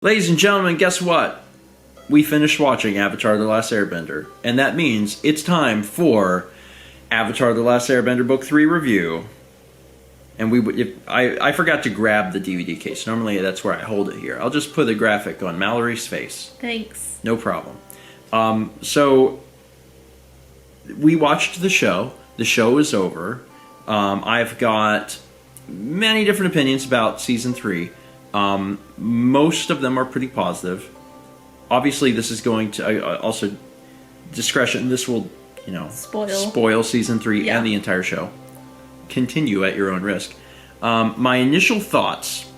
Ladies and gentlemen, guess what? We finished watching Avatar: The Last Airbender, and that means it's time for Avatar: The Last Airbender Book 3 review. And I forgot to grab the DVD case. Normally that's where I hold it here. I'll just put a graphic on Mallory's face. Thanks. No problem. So we watched the show. The show is over. I've got many different opinions about Season 3. Most of them are pretty positive. Obviously, this is going to also discretion. This will, spoil Season 3 and the entire show. Continue at your own risk. My initial thoughts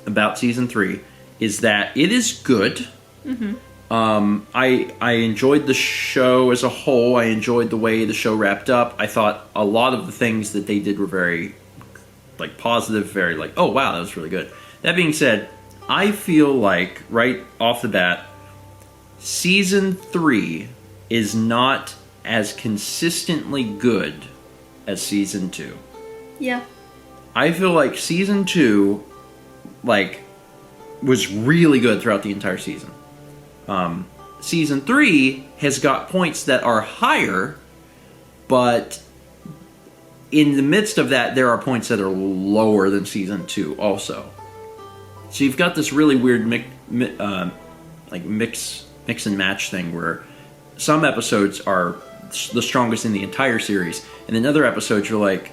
about Season 3 is that it is good. Mm-hmm. I enjoyed the show as a whole. I enjoyed the way the show wrapped up. I thought a lot of the things that they did were very positive, very oh wow, that was really good. That being said, I feel like right off the bat, Season 3 is not as consistently good as Season 2. Yeah. I feel like Season 2 was really good throughout the entire season. Season 3 has got points that are higher, but in the midst of that, there are points that are lower than Season 2 also. So you've got this really weird mix and match thing where some episodes are the strongest in the entire series, and in other episodes you're like,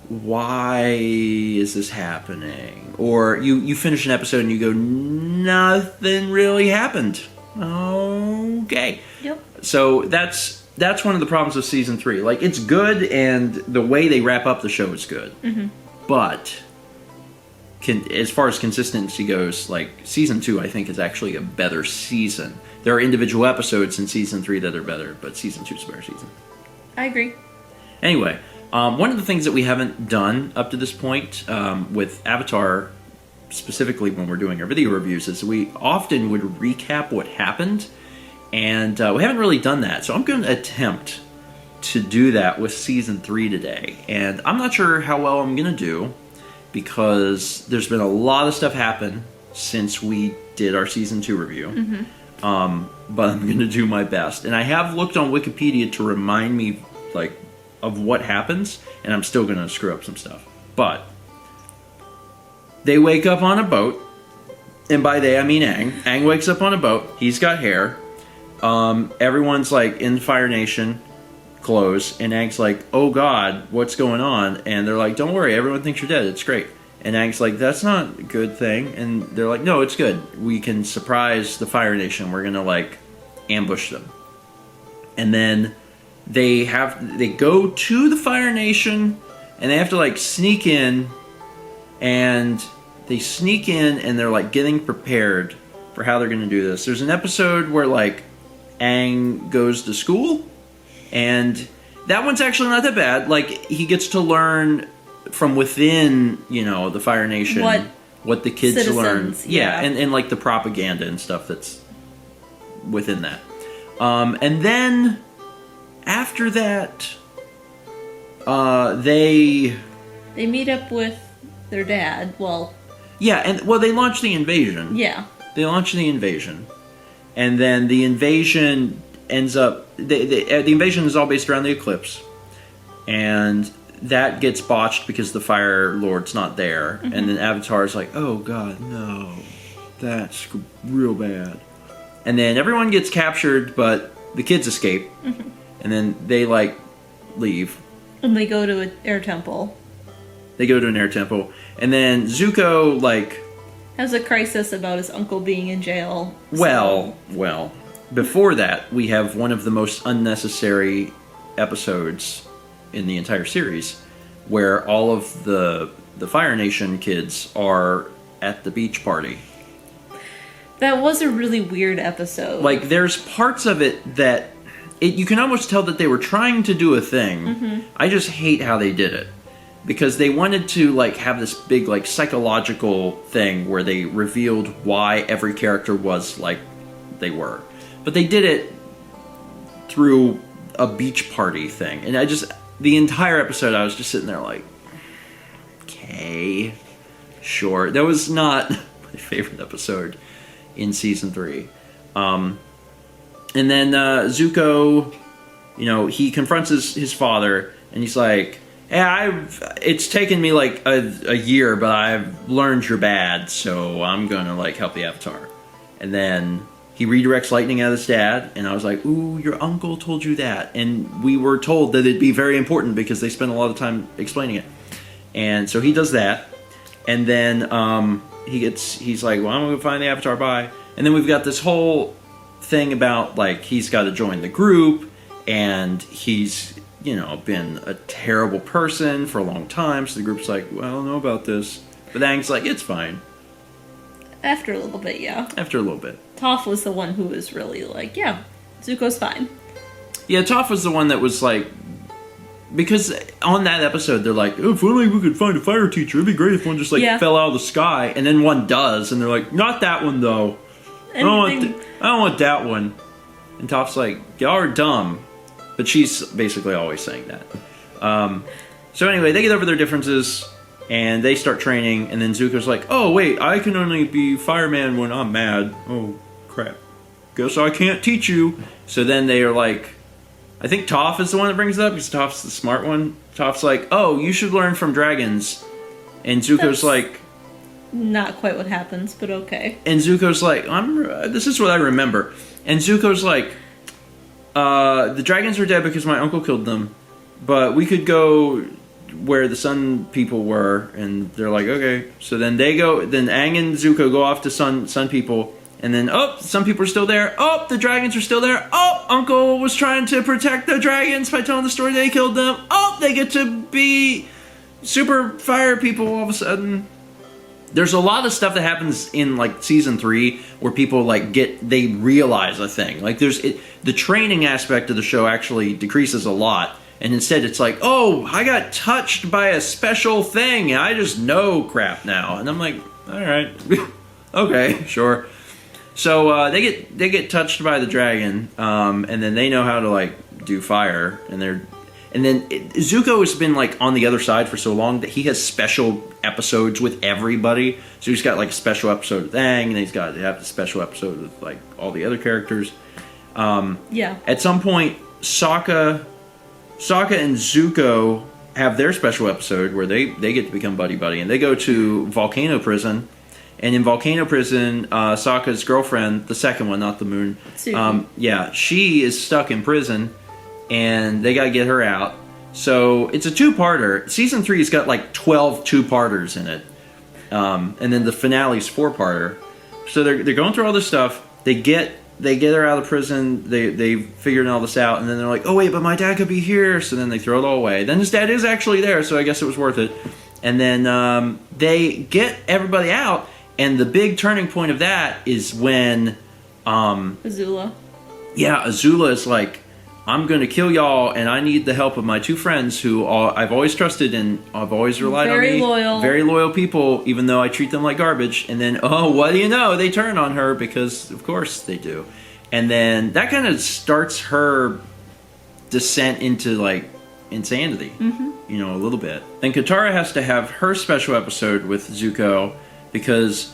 why is this happening? Or you finish an episode and you go, nothing really happened. Okay. Yep. So that's one of the problems with Season 3. It's good, and the way they wrap up the show is good. Mm-hmm. But as far as consistency goes, Season 2, I think, is actually a better season. There are individual episodes in Season 3 that are better, but Season 2 is a better season. I agree. Anyway, one of the things that we haven't done up to this point with Avatar, specifically when we're doing our video reviews, is we often would recap what happened, and we haven't really done that. So I'm going to attempt to do that with Season 3 today. And I'm not sure how well I'm going to do, because there's been a lot of stuff happen since we did our Season 2 review. Mm-hmm. But I'm going to do my best. And I have looked on Wikipedia to remind me, of what happens, and I'm still going to screw up some stuff. But they wake up on a boat, and by they I mean Aang. Aang wakes up on a boat. He's got hair. Everyone's in Fire Nation clothes, and Aang's like, oh god, what's going on? And they're like, don't worry, everyone thinks you're dead, it's great. And Aang's like, that's not a good thing. And they're like, no, it's good, we can surprise the Fire Nation, we're gonna ambush them. And then they go to the Fire Nation, and they have to sneak in, and they sneak in, and they're getting prepared for how they're gonna do this. There's an episode where Aang goes to school, and that one's actually not that bad. He gets to learn from within, the Fire Nation what the kids learn. Yeah, and the propaganda and stuff that's within that. And then after that, they meet up with their dad. They launch the invasion. Yeah. They launch the invasion, and then the invasion ends up. The invasion is all based around the eclipse, and that gets botched because the Fire Lord's not there. Mm-hmm. And then Avatar's like, oh god, no, that's real bad. And then everyone gets captured, but the kids escape. Mm-hmm. And then they leave, and they go to an air temple. They go to an air temple, and then Zuko has a crisis about his uncle being in jail. Well, before that, we have one of the most unnecessary episodes in the entire series, where all of the Fire Nation kids are at the beach party. That was a really weird episode. There's parts of it that you can almost tell that they were trying to do a thing. Mm-hmm. I just hate how they did it, because they wanted to have this big psychological thing where they revealed why every character was they were. But they did it through a beach party thing. And the entire episode, I was just sitting there okay, sure. That was not my favorite episode in season 3. And then Zuko, he confronts his father, and he's like, "Hey, it's taken me like a year, but I've learned you're bad, so I'm gonna like help the Avatar." And then he redirects lightning at his dad, and I was like, "Ooh, your uncle told you that." And we were told that it'd be very important because they spent a lot of time explaining it. And so he does that, and then he's like, "Well, I'm gonna find the Avatar, bye." And then we've got this whole thing about like he's got to join the group, and he's been a terrible person for a long time. So the group's like, "Well, I don't know about this," but Aang's like, "It's fine." After a little bit, yeah. After a little bit, Toph was the one who was really like, "Yeah, Zuko's fine." Yeah, Toph was the one that was like, because on that episode they're like, "Oh, if only we could find a fire teacher, it'd be great if one just like fell out of the sky," and then one does, and they're like, "Not that one though. I don't want that one." And Toph's like, "Y'all are dumb," but she's basically always saying that. So anyway, they get over their differences and they start training, and then Zuko's like, "Oh wait, I can only be fireman when I'm mad. Oh crap, guess I can't teach you." So then they are like, I think Toph is the one that brings it up because Toph's the smart one. Toph's like, "Oh, you should learn from dragons," and Zuko's like, not quite what happens, but okay. And Zuko's like, this is what I remember. And Zuko's like, "The dragons are dead because my uncle killed them, but we could go where the sun people were." And they're like, "Okay." So then they go, then Aang and Zuko go off to sun people, and then, some people are still there. The dragons are still there. Uncle was trying to protect the dragons by telling the story they killed them. They get to be super fire people all of a sudden. There's a lot of stuff that happens in like season 3 where people like they realize a thing. Like the training aspect of the show actually decreases a lot, and instead it's like, "Oh, I got touched by a special thing and I just know crap now." And I'm like, "All right, okay, sure." So they get touched by the dragon, and then they know how to like do fire, and then Zuko has been like on the other side for so long that he has special episodes with everybody. So he's got like a special episode with Aang, and he's got to have a special episode with like all the other characters. At some point, Sokka and Zuko have their special episode where they get to become buddy, and they go to Volcano Prison. And in Volcano Prison, Sokka's girlfriend, the second one, not the moon, she is stuck in prison, and they gotta get her out. So it's a 2-parter. Season 3's got like 12 2-parters in it, and then the finale's 4-parter. So they're going through all this stuff. They get her out of prison. They figured all this out, and then they're like, "Oh wait, but my dad could be here." So then they throw it all away. Then his dad is actually there, so I guess it was worth it. And then they get everybody out. And the big turning point of that is when Azula. Yeah, Azula is like, "I'm going to kill y'all, and I need the help of my 2 friends who I've always trusted and I've always relied on me. Very loyal people, even though I treat them like garbage." And then, what do you know? They turn on her because, of course, they do. And then that kind of starts her descent into like insanity, a little bit. Then Katara has to have her special episode with Zuko, because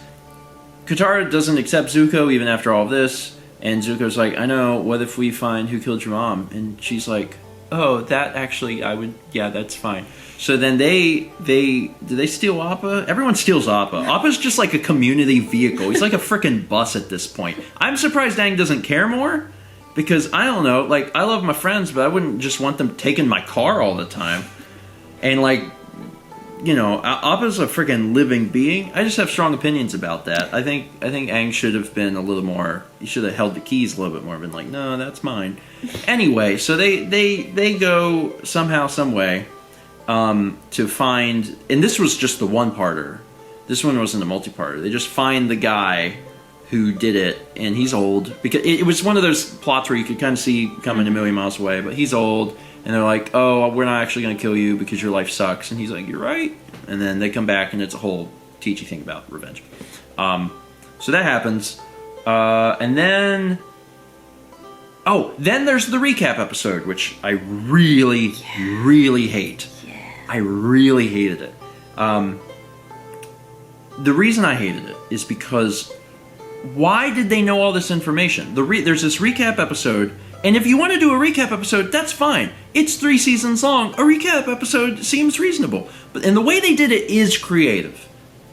Katara doesn't accept Zuko even after all of this, and Zuko's like, "I know, what if we find who killed your mom?" And she's like, "Oh, that actually, that's fine." So then do they steal Appa? Everyone steals Appa. Appa's just like a community vehicle. He's like a freaking bus at this point. I'm surprised Aang doesn't care more, because I don't know, like, I love my friends, but I wouldn't just want them taking my car all the time. And like, Appa's a freaking living being. I just have strong opinions about that. I think Aang should have been a little more. He should have held the keys a little bit more. Been like, "No, that's mine." Anyway, so they go somehow, some way, to find. And this was just the 1-parter. This one wasn't a multi-parter. They just find the guy who did it, and he's old, because it was one of those plots where you could kind of see coming a million miles away. But he's old. And they're like, "Oh, we're not actually going to kill you because your life sucks." And he's like, "You're right." And then they come back, and it's a whole teachy thing about revenge. So that happens. And then... then there's the recap episode, which I really, really hate. Yeah. I really hated it. The reason I hated it is because why did they know all this information? There's this recap episode, and if you want to do a recap episode, that's fine. It's 3 seasons long. A recap episode seems reasonable. And the way they did it is creative.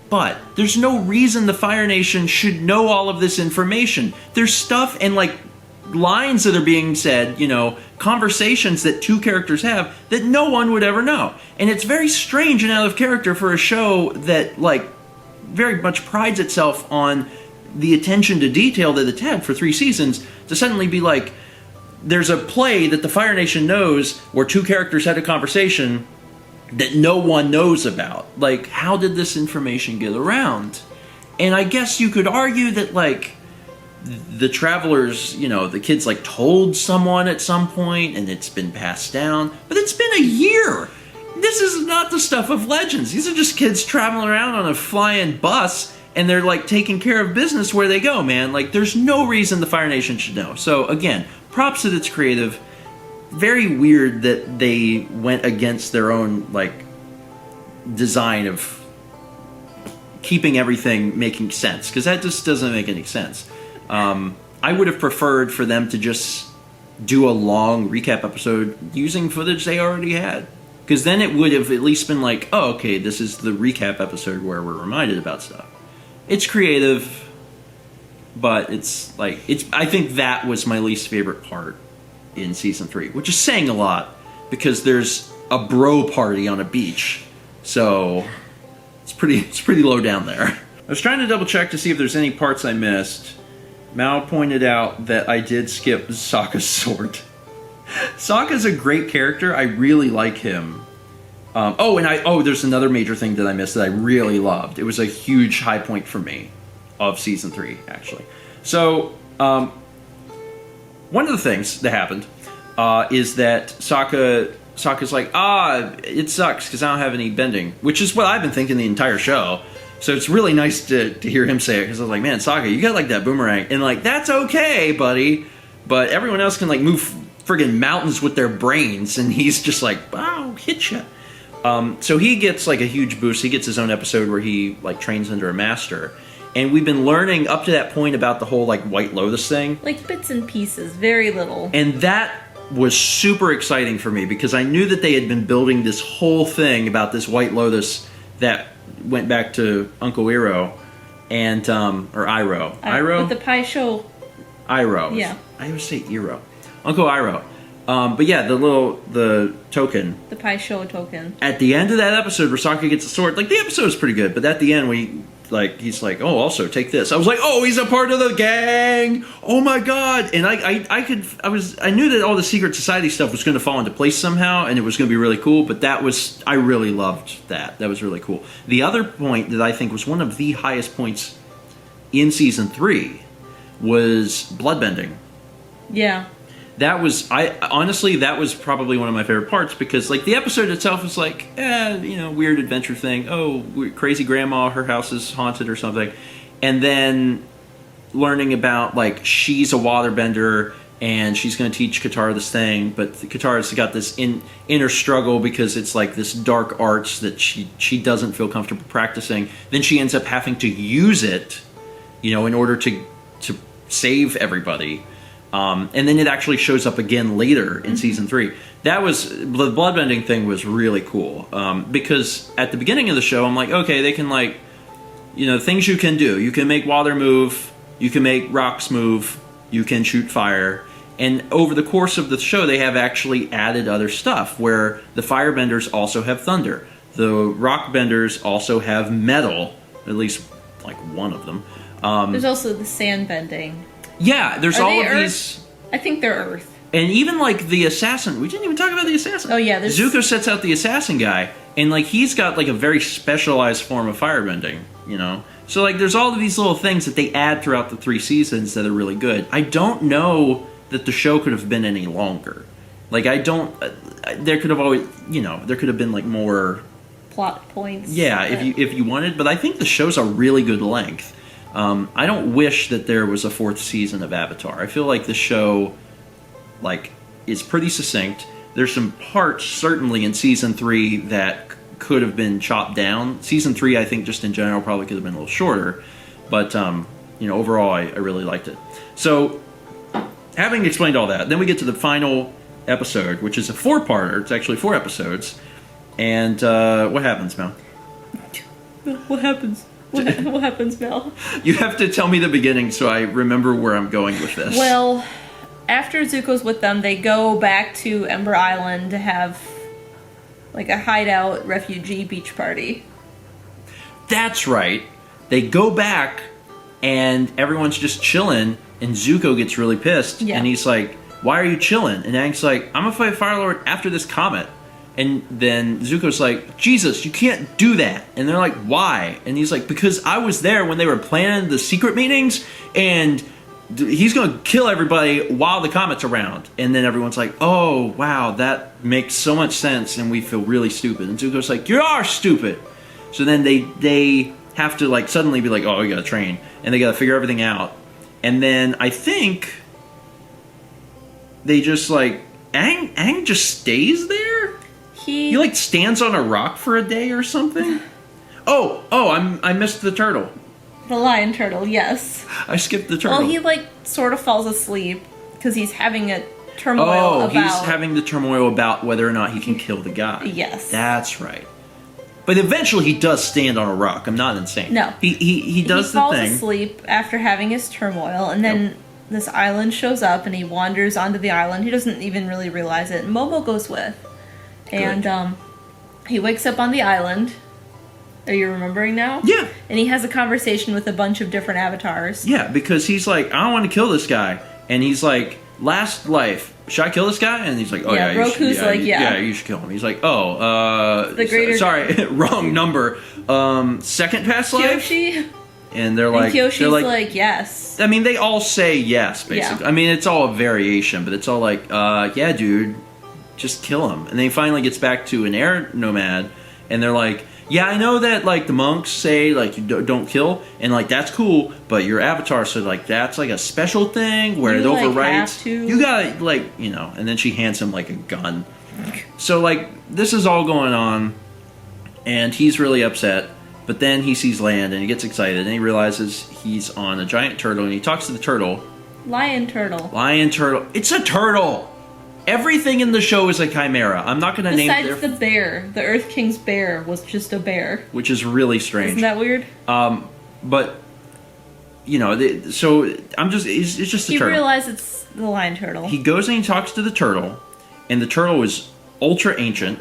But there's no reason the Fire Nation should know all of this information. There's stuff and like lines that are being said, conversations that 2 characters have that no one would ever know. And it's very strange and out of character for a show that like very much prides itself on the attention to detail that it's had for 3 seasons to suddenly be like, there's a play that the Fire Nation knows where 2 characters had a conversation that no one knows about. Like, how did this information get around? And I guess you could argue that, like, the travelers, the kids, like, told someone at some point, and it's been passed down. But it's been a year! This is not the stuff of legends. These are just kids traveling around on a flying bus, and they're, like, taking care of business where they go, man. Like, there's no reason the Fire Nation should know. So, again, props that it's creative. Very weird that they went against their own, like, design of keeping everything making sense, because that just doesn't make any sense. I would have preferred for them to just do a long recap episode using footage they already had, because then it would have at least been like, oh, okay, this is the recap episode where we're reminded about stuff. It's creative, but it's like, I think that was my least favorite part in season 3, which is saying a lot because there's a bro party on a beach, so it's pretty low down there. I was trying to double check to see if there's any parts I missed. Mao pointed out that I did skip Sokka's sword. Sokka's a great character. I really like him. There's another major thing that I missed that I really loved. It was a huge high point for me of season 3, actually. So, one of the things that happened is that Sokka's like, it sucks because I don't have any bending, which is what I've been thinking the entire show. So it's really nice to hear him say it, because I was like, man, Sokka, you got like that boomerang, and like, that's okay, buddy, but everyone else can like move friggin' mountains with their brains, and he's just like, wow, hit ya. So he gets like a huge boost. He gets his own episode where he like trains under a master. And we've been learning up to that point about the whole, like, White Lotus thing. Like, bits and pieces. Very little. And that was super exciting for me, because I knew that they had been building this whole thing about this White Lotus that went back to Uncle Iroh. And, or Iroh. Iroh? With the Pai Sho. Iroh. Yeah. I always say Iroh. Uncle Iroh. But yeah, the token. The Pai Sho token. At the end of that episode where Sokka gets the sword, like, the episode's pretty good, but at the end he's like, oh, also take this. I was like, oh, he's a part of the gang. Oh my god! And I knew that all the secret society stuff was going to fall into place somehow, and it was going to be really cool. But I really loved that. That was really cool. The other point that I think was one of the highest points in season 3 was bloodbending. Yeah. That was, honestly, that was probably one of my favorite parts, because, like, the episode itself was like, weird adventure thing. Oh, crazy grandma, her house is haunted or something. And then learning about, like, she's a waterbender, and she's going to teach Katara this thing, but Katara's got this inner struggle because it's, like, this dark arts that she doesn't feel comfortable practicing. Then she ends up having to use it, in order to save everybody. And then it actually shows up again later in season 3. The bloodbending thing was really cool. Because at the beginning of the show, I'm like, okay, they can, like, things you can do. You can make water move, you can make rocks move, you can shoot fire. And over the course of the show, they have actually added other stuff, where the firebenders also have thunder. The rockbenders also have metal, at least, like, one of them. There's also the sand bending. Yeah, there's all of Earth? these. I think they're Earth. And even, like, the assassin. We didn't even talk about the assassin. Oh, yeah. Zuko sets out the assassin guy. And, like, he's got, like, a very specialized form of firebending, So, like, there's all of these little things that they add throughout the 3 seasons that are really good. I don't know that the show could have been any longer. Like, there could have always, there could have been, like, more plot points. Yeah, if you wanted. But I think the show's a really good length. I don't wish that there was a 4th season of Avatar. I feel like the show, like, is pretty succinct. There's some parts, certainly, in season 3 that could have been chopped down. Season 3, I think, just in general, probably could have been a little shorter. But overall, I really liked it. So, having explained all that, then we get to the final episode, which is a 4-parter. It's actually 4 episodes. And what happens, Mel? What happens? What happens, Mel? You have to tell me the beginning so I remember where I'm going with this. Well, after Zuko's with them, they go back to Ember Island to have like a hideout refugee beach party. That's right. They go back and everyone's just chilling, and Zuko gets really pissed, and he's like, "Why are you chilling?" And Aang's like, "I'm gonna fight Fire Lord after this comet." And then Zuko's like, "Jesus, you can't do that." And they're like, "Why?" And he's like, "Because I was there when they were planning the secret meetings, and he's gonna kill everybody while the comet's around." And then everyone's like, "Oh, wow, that makes so much sense," and we feel really stupid. And Zuko's like, "You are stupid." So then they have to like suddenly be like, "Oh, we gotta train," and they gotta figure everything out. And then I think they just like Aang just stays there. He like stands on a rock for a day or something. I missed the turtle. The lion turtle, yes. I skipped the turtle. Well, he like sort of falls asleep because he's having a turmoil about... he's having the turmoil about whether or not he can kill the guy. Yes. That's right. But eventually he does stand on a rock. I'm not insane. No. He does the thing. He falls asleep after having his turmoil, and then this island shows up, and he wanders onto the island. He doesn't even really realize it. And Momo goes with. And he wakes up on the island. Are you remembering now? Yeah. And he has a conversation with a bunch of different avatars. Yeah, because he's like, "I don't want to kill this guy." And he's like, "Last life, should I kill this guy?" And he's like, "Oh yeah, Roku's you should kill him." He's like, "Oh, sorry, wrong number. Second past life?" Kyoshi? And they're like, Kyoshi's like, yes. I mean, they all say yes, basically. Yeah. I mean, it's all a variation, but it's all like, yeah, dude, just kill him. And then he finally gets back to an air nomad, and they're like, "Yeah, I know that, like, the monks say, like, you don't kill, and, like, that's cool, but your avatar, so, like, that's, like, a special thing where it overwrites. You gotta, like, and then she hands him, like, a gun. So, like, this is all going on, and he's really upset, but then he sees land, and he gets excited, and he realizes he's on a giant turtle, and he talks to the turtle. Lion turtle. Lion turtle. It's a turtle! Everything in the show is a chimera. I'm not going to name it. Besides the bear. The Earth King's bear was just a bear. Which is really strange. Isn't that weird? But, so I'm just, it's just a turtle. You realize it's the lion turtle. He goes and he talks to the turtle, and the turtle is ultra ancient.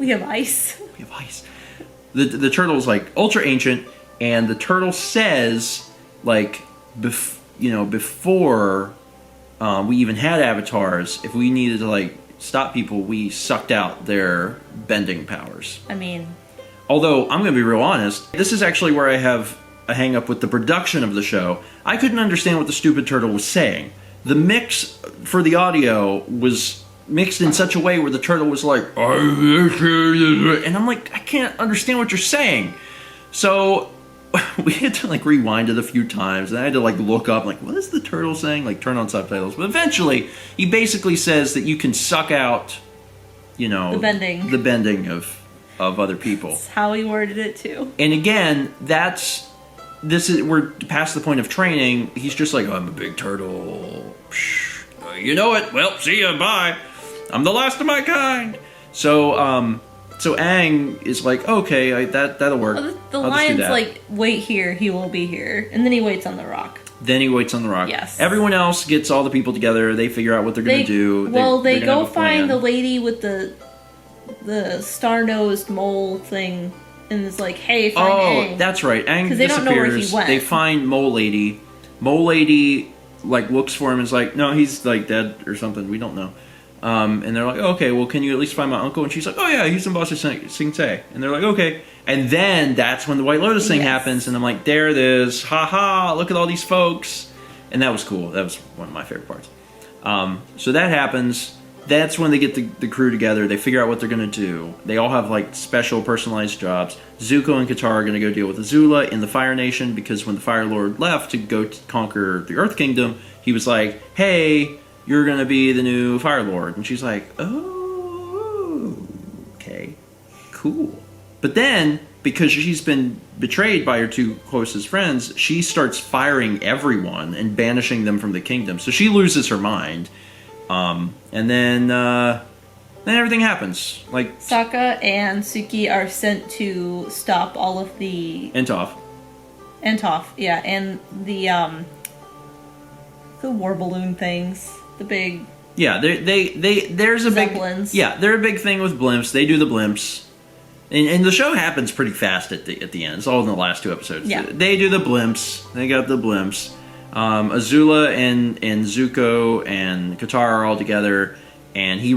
We have ice. We have ice. The turtle is, like, ultra ancient, and the turtle says, like, before... we even had avatars. If we needed to, like, stop people, we sucked out their bending powers. I mean... Although, I'm going to be real honest, this is actually where I have a hang-up with the production of the show. I couldn't understand what the stupid turtle was saying. The mix for the audio was mixed in such a way where the turtle was like... And I'm like, I can't understand what you're saying. So... we had to, like, rewind it a few times, and I had to, like, look up, like, what is the turtle saying? Like, turn on subtitles. But eventually, he basically says that you can suck out, the bending of other people. That's how he worded it, too. And again, we're past the point of training. He's just like, "Oh, I'm a big turtle. Psh, you know it. Well, see ya, bye. I'm the last of my kind." So Aang is like, "Okay, that'll work." Well, the lion's like, "Wait here, he will be here." And then he waits on the rock. Yes. Everyone else gets all the people together. They figure out what they're going to do. They go find the lady with the star-nosed mole thing. And it's like, "Hey, find Aang." Oh, that's right. Aang disappears. They don't know where he went. They find Mole Lady. Mole Lady, like, looks for him and is like, "No, he's, like, dead or something. We don't know." And they're like, "Okay, well, can you at least find my uncle?" And she's like, "Oh yeah, he's in Boss Sing Se." And they're like, "Okay." And then that's when the White Lotus thing happens, and I'm like, "There it is. Ha ha, look at all these folks." And that was cool. That was one of my favorite parts. So that happens. That's when they get the crew together. They figure out what they're going to do. They all have, like, special personalized jobs. Zuko and Katara are going to go deal with Azula in the Fire Nation, because when the Fire Lord left to go conquer the Earth Kingdom, he was like, "Hey, you're going to be the new Fire Lord." And she's like, "Oh, okay, cool." But then, because she's been betrayed by her two closest friends, she starts firing everyone and banishing them from the kingdom. So she loses her mind. And then everything happens. Like Sokka and Suki are sent to stop all of the Toph. and Toph, yeah, and the war balloon things, the big Yeah, there's a Zeppelins. big they're a big thing with blimps. They do the blimps, and the show happens pretty fast at the end. It's all in the last 2 episodes. Yeah. They do the blimps. They got the blimps. Azula and Zuko and Katara are all together, and he's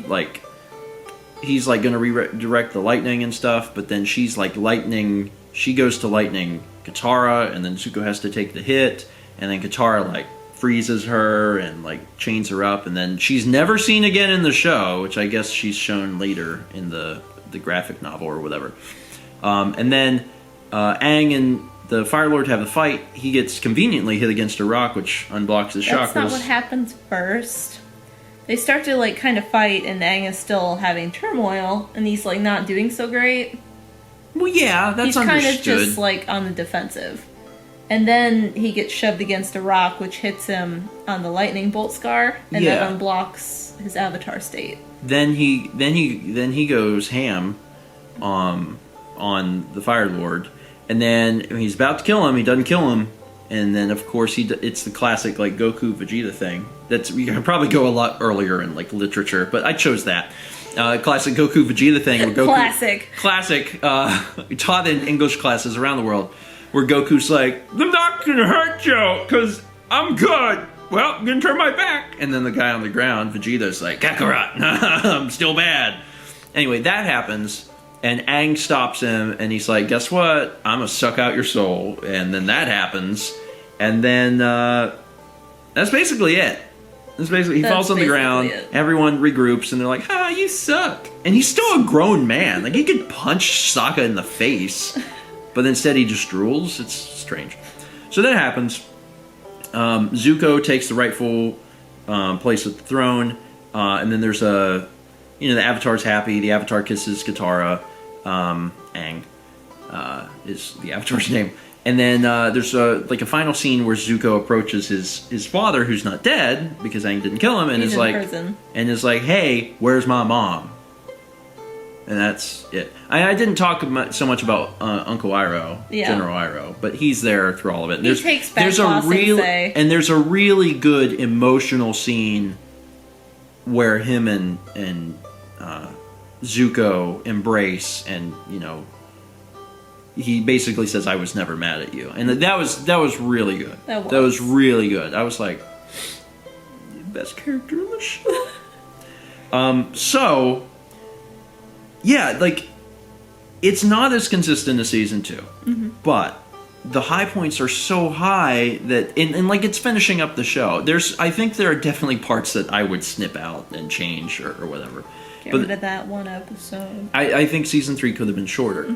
like gonna redirect the lightning and stuff. But then she's like lightning. She goes to lightning Katara, and then Zuko has to take the hit, and then Katara like freezes her and like chains her up, and then she's never seen again in the show, which I guess she's shown later in the graphic novel or whatever. And then Aang and the Fire Lord have a fight. He gets conveniently hit against a rock, which unblocks his chakras. That's not what happens first. They start to like kind of fight, and Aang is still having turmoil, and he's like not doing so great. Well, yeah, that's he's understood. He's kind of just like on the defensive. And then he gets shoved against a rock, which hits him on the lightning bolt scar, and that unblocks his avatar state. Then he goes ham on the Fire Lord, and then when he's about to kill him, he doesn't kill him, and then of course it's the classic like Goku Vegeta thing. That's you can probably go a lot earlier in like literature, but I chose that. Classic Goku Vegeta thing. Where Goku, classic. Taught in English classes around the world, where Goku's like, "I'm not gonna hurt you, because I'm good. Well, I'm gonna turn my back." And then the guy on the ground, Vegeta's like, "Kakarot, I'm still bad." Anyway, that happens, and Aang stops him, and he's like, "Guess what? I'm gonna suck out your soul." And then that happens, and then that's basically it. He falls on the ground, everyone regroups, and they're like, "Ah, you suck." And he's still a grown man. Like, he could punch Sokka in the face, but instead he just drools. It's strange. So that happens. Zuko takes the rightful place at the throne, and then there's the Avatar's happy. The Avatar kisses Katara. Aang is the Avatar's name. And then there's a final scene where Zuko approaches his father, who's not dead because Aang didn't kill him, and is like, "Hey, where's my mom?" And that's it. I didn't talk so much about Uncle Iroh, General Iroh, but he's there through all of it. And there's a really good emotional scene where him and Zuko embrace, and he basically says, "I was never mad at you," and that was really good. That was really good. I was like, best character in the show. So, yeah, like, it's not as consistent as season 2, but the high points are so high that, and like, it's finishing up the show. I think there are definitely parts that I would snip out and change or whatever. Get rid of that one episode. I think season 3 could have been shorter.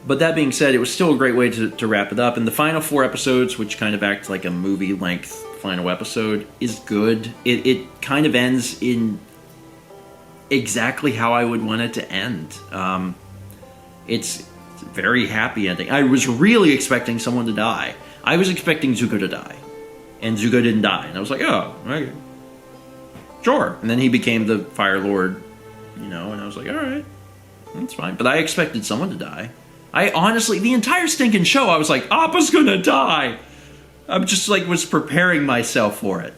But that being said, it was still a great way to wrap it up. And the final 4 episodes, which kind of act like a movie-length final episode, is good. It kind of ends in exactly how I would want it to end. It's a very happy ending. I was really expecting someone to die. I was expecting Zuko to die. And Zuko didn't die. And I was like, oh, okay. Sure. And then he became the Fire Lord, and I was like, all right, that's fine. But I expected someone to die. I honestly, the entire stinking show, I was like, Appa's gonna die! I'm just like, was preparing myself for it.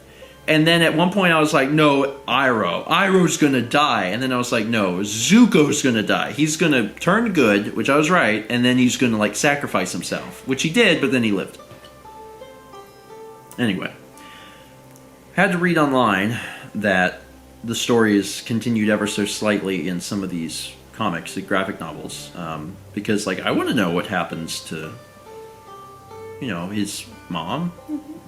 And then at one point I was like, no, Iroh's gonna die. And then I was like, no, Zuko's gonna die. He's gonna turn good, which I was right, and then he's gonna like sacrifice himself. Which he did, but then he lived. Anyway. Had to read online that the story is continued ever so slightly in some of these comics, the graphic novels, because like I want to know what happens to his mom.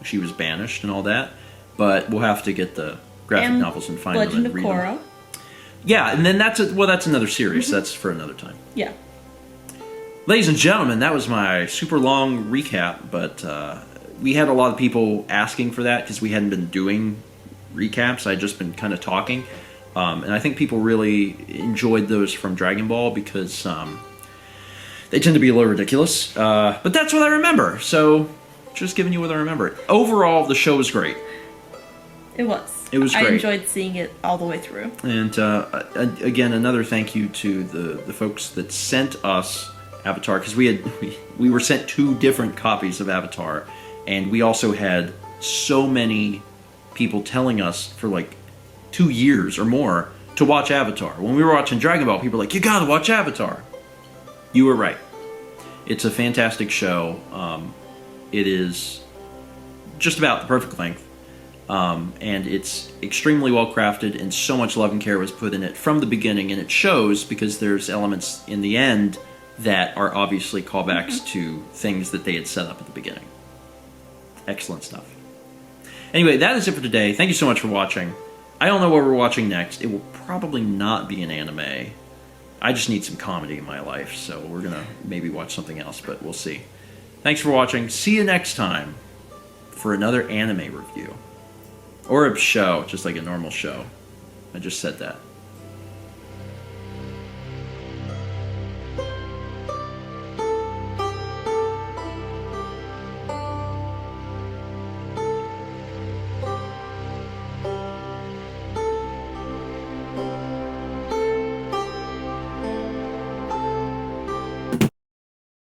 She was banished and all that, but we'll have to get the graphic novels and find them and read them. Yeah, and then that's another series. That's for another time. Yeah. Ladies and gentlemen, that was my super long recap, but we had a lot of people asking for that because we hadn't been doing recaps. I'd just been kind of talking. And I think people really enjoyed those from Dragon Ball because They tend to be a little ridiculous, but that's what I remember. So, just giving you what I remember. Overall, the show was great. It was. It was great. I enjoyed seeing it all the way through. And again, another thank you to the folks that sent us Avatar, because we were sent 2 different copies of Avatar, and we also had so many people telling us for like 2 years or more to watch Avatar. When we were watching Dragon Ball, people were like, you gotta watch Avatar. You were right. It's a fantastic show. It is just about the perfect length. And it's extremely well crafted, and so much love and care was put in it from the beginning, and it shows because there's elements in the end that are obviously callbacks to things that they had set up at the beginning. Excellent stuff. Anyway, that is it for today. Thank you so much for watching. I don't know what we're watching next. It will probably not be an anime. I just need some comedy in my life, so we're gonna maybe watch something else, but we'll see. Thanks for watching. See you next time for another anime review. Or a show, just like a normal show. I just said that.